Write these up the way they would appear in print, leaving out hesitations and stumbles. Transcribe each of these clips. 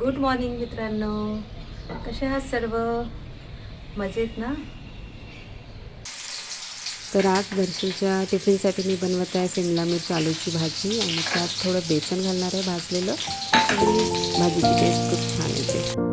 Good morning मित्रांनो, कसे आहात सर्व? मजेत ना? तर आज दर्शनच्या टिफिनसाठी मी बनवत आहे शिमला मिरची आलूची भाजी आणि त्यात थोडं बेसन घालणार आहे भाजलेलं आणि भाजीची टेस्ट खूप छान येते.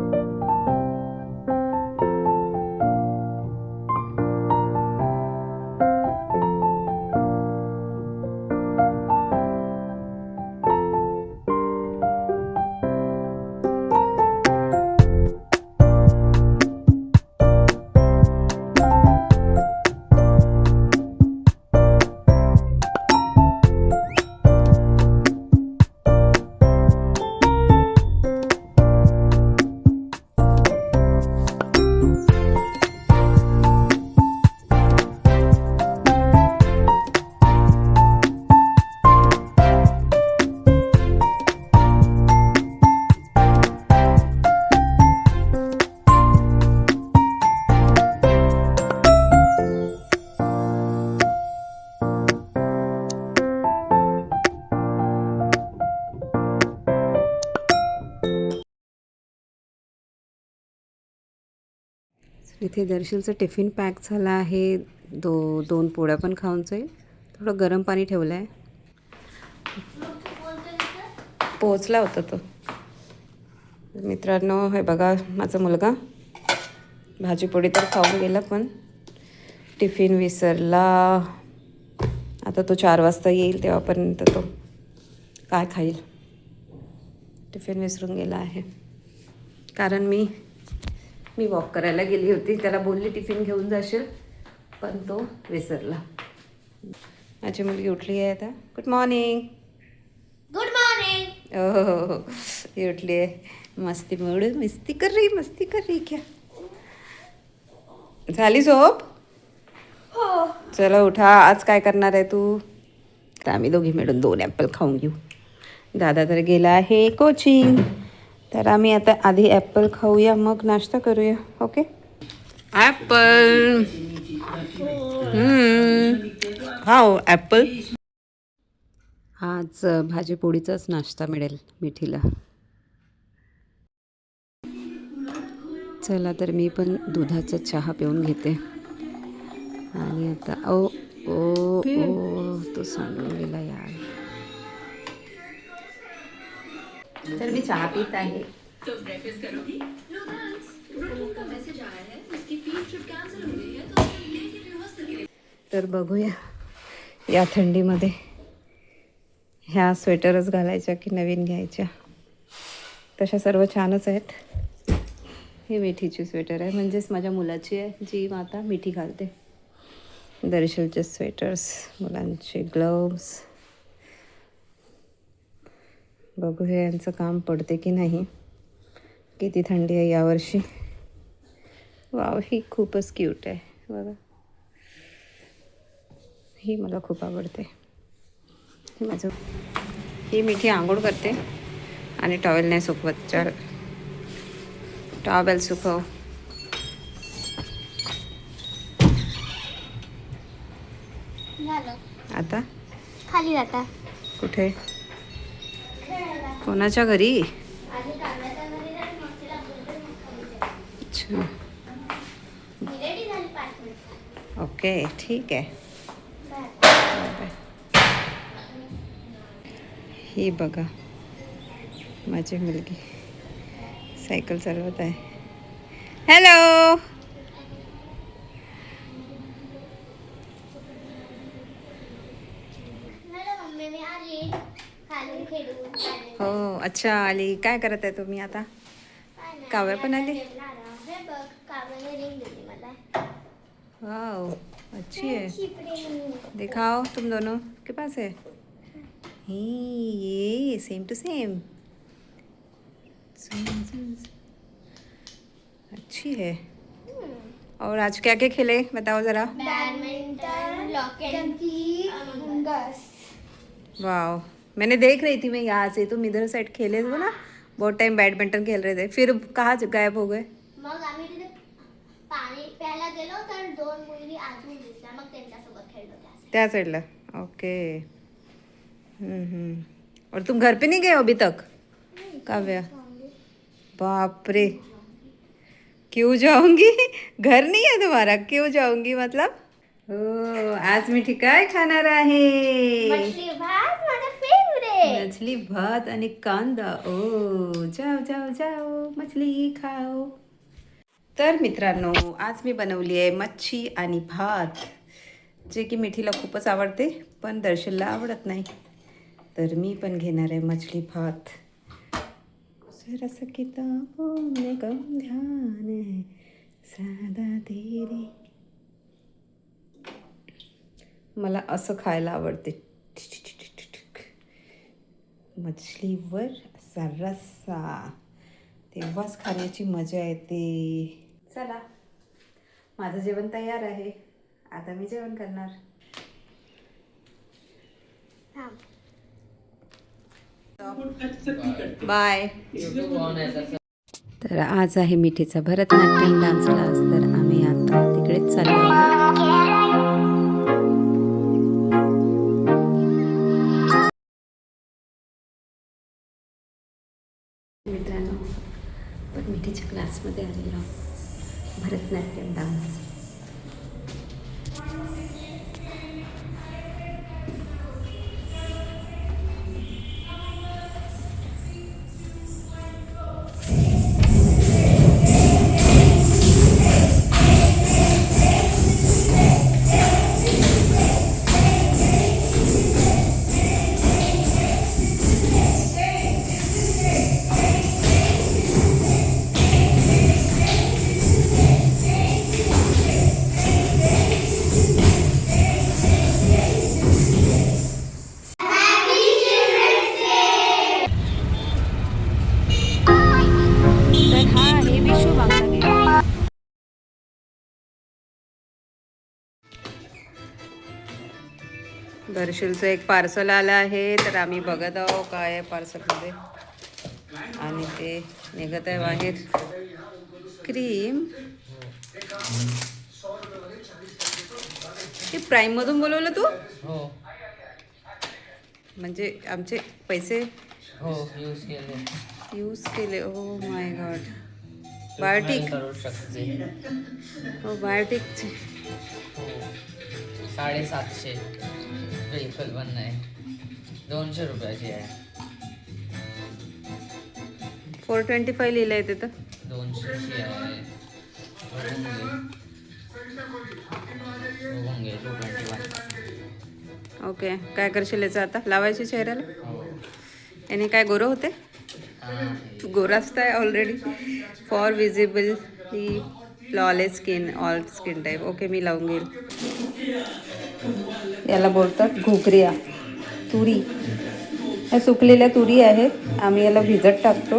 इथे दर्शनचं टिफिन पॅक झाला आहे. दोन पोळ्या पण खाऊन जाईल. थोडं गरम पाणी ठेवलं आहे. पोहोचला होता तो. मित्रांनो, हे बघा माझा मुलगा भाजीपोळी तर खाऊन गेला पण टिफिन विसरला. आता तो 4 वाजता येईल तेव्हापर्यंत तो काय खाईल. टिफिन विसरून गेला आहे कारण मी वॉक करायला गेली होती. त्याला बोलली टिफिन घेऊन जाशील पण तो विसरला. माझी मुलगी उठली आहे आता. Good morning. Good morning. हो, ही उठली आहे. मस्ती कर रही क्या? झाली झोप? हो. चला उठा. आज काय करणार आहे तू? तर आम्ही दोघी मिळून 2 ॲपल खाऊन घेऊ. दादा तर गेला आहे कोचिंग. तर आम्ही आता आधी ॲपल खाऊया मग नाश्ता करूया. ओके. ॲपल. खाऊ ॲपल. आज भाजीपोळीचाच नाश्ता मिळेल मिठीला. चला तर मी पण दुधाचा चहा पिऊन घेते. आणि आता ओ तो सांगून गेला यार. तर मी चहा पित आहे. तर बघूया या थंडीमध्ये ह्या स्वेटरच घालायच्या की नवीन घ्यायच्या. तशा सर्व छानच आहेत. ही मिठीची स्वेटर आहे, म्हणजेच माझ्या मुलाची आहे जी आता मिठी घालते. दर्शनचे स्वेटर्स, मुलांचे ग्लोव्स. बघूया यांचं काम पडते की नाही. किती थंडी आहे यावर्षी. वाव, ही खूपच क्यूट आहे बघा. ही मला खूप आवडते. ही मिठी आंघोळ करते आणि टॉवेल नाही सुकवत. टॉवेल सुकव. आता खाली जाता कुठे? कोणाच्या घरी? अच्छा, ओके, ठीक आहे. ही बघा माझी मुलगी सायकल चालवत आहे. हॅलो. हो, अच्छा आली. काय करत आहे तुम्ही आता? काव्या पण आली. वाओ, अच्छी है. दिखाओ तुम दोनों के पास है. ही ये सेम टू सेम. अच्छी है. और आज क्या क्या खेले बताओ ज़रा. बैडमिंटन, लॉक एंड की, वाओ, मैंने देख रही थी मैं यहाँ से. तुम इधर साइड खेले थे ना, बहुत टाइम बैडमिंटन खेल रहे थे. फिर कहाँ गायब हो गए? मग आम्ही तिथे पाणी प्यायला गेलो तर 2 मुली अजून दिसल्या. मग त्यांच्यासोबत खेळलो त्या साइडला. ओके. और तुम घर पे नहीं गए हो अभी तक? काव्या, बाप रे, क्यों जाऊंगी? घर नहीं है तुम्हारा, क्यों जाऊंगी मतलब? हो, आज मी काय खाणार आहे? मछली भात माझा फेवरेट. मछली भात आणि कांदा. ओ जाओ जाओ जाओ, मछली खाओ. तर मित्रांनो, आज मी बनवली आहे मच्छी आणि भात, जे की मिठीला खूपच आवडते पण दर्शनला आवडत नाही. तर मी पण घेणार आहे मछली भात. जरा सा किताबों में कम ध्यान है, सादा तेरे. मला असं खायला आवडते. मछलीवर असा रस्सा, तेव्हाच खाण्याची मजा येते. चला, माझं जेवण तयार आहे. आता मी जेवण करणार. थांब. बाय. तर आज आहे मिठीचा भरतनाट्यम डान्स क्लास. तर आम्ही आता तिकडेच चाललो आहोत. मित्रांनो, पण मिठीच्या क्लासमध्ये आलेलो आहोत, भरतनाट्यम डान्स. दर्शनचं एक पार्सल आलं आहे, तर आम्ही बघत आहोत काय आहे पार्सलमध्ये. आणि ते निघत आहे बाहेर. क्रीम ते प्राईममधून बोलवलं तू? हो म्हणजे आमचे पैसे हो यूज केले. यूज केले. Oh my God. बायोटिक. करू शकते. हो, बायोटिकचे. हो 750 बिलकुल पण नाही. 200 रुपयाची आहे. 425 लिहिलं आहे तिथं. 200ची आहे. बघून घे 221. ओके, काय करशील याचं आता? लावायचे चेहऱ्याला? हो याने काय गोरं होते? गोरा असताय already. For visibly flawless skin, all skin type. Okay, मी लावून घेईल. याला बोलतात घोगऱ्या तुरी. ह्या सुकलेल्या तुरी आहेत. आम्ही याला भिजत टाकतो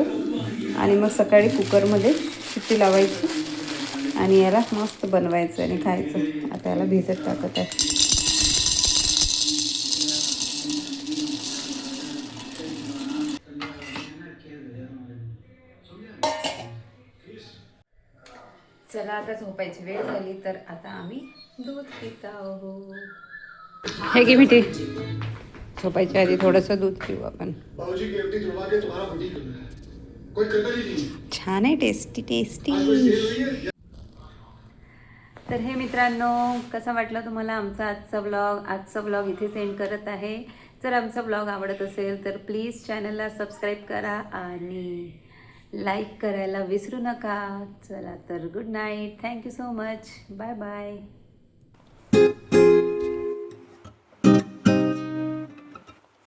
आणि मग सकाळी कुकरमध्ये शिट्टी लावायची आणि याला मस्त बनवायचं आणि खायचं. आता याला भिजत टाकत आहे. चला, आता झोपायची वेळ झाली, तर आता आम्ही दूध पित आहोत. हे घे मिठी. झोपायच्या आधी थोडंसं दूध पिऊ आपण. छान आहे, टेस्टी टेस्टी. तर हे मित्रांनो, कसा वाटला तुम्हाला आमचा आजचा ब्लॉग इथे सेंड करत आहे. जर आमचा ब्लॉग आवडत असेल तर प्लीज चॅनलला सबस्क्राईब करा आणि लाईक करायला विसरू नका. चला तर, good night. Thank you so much. Bye bye.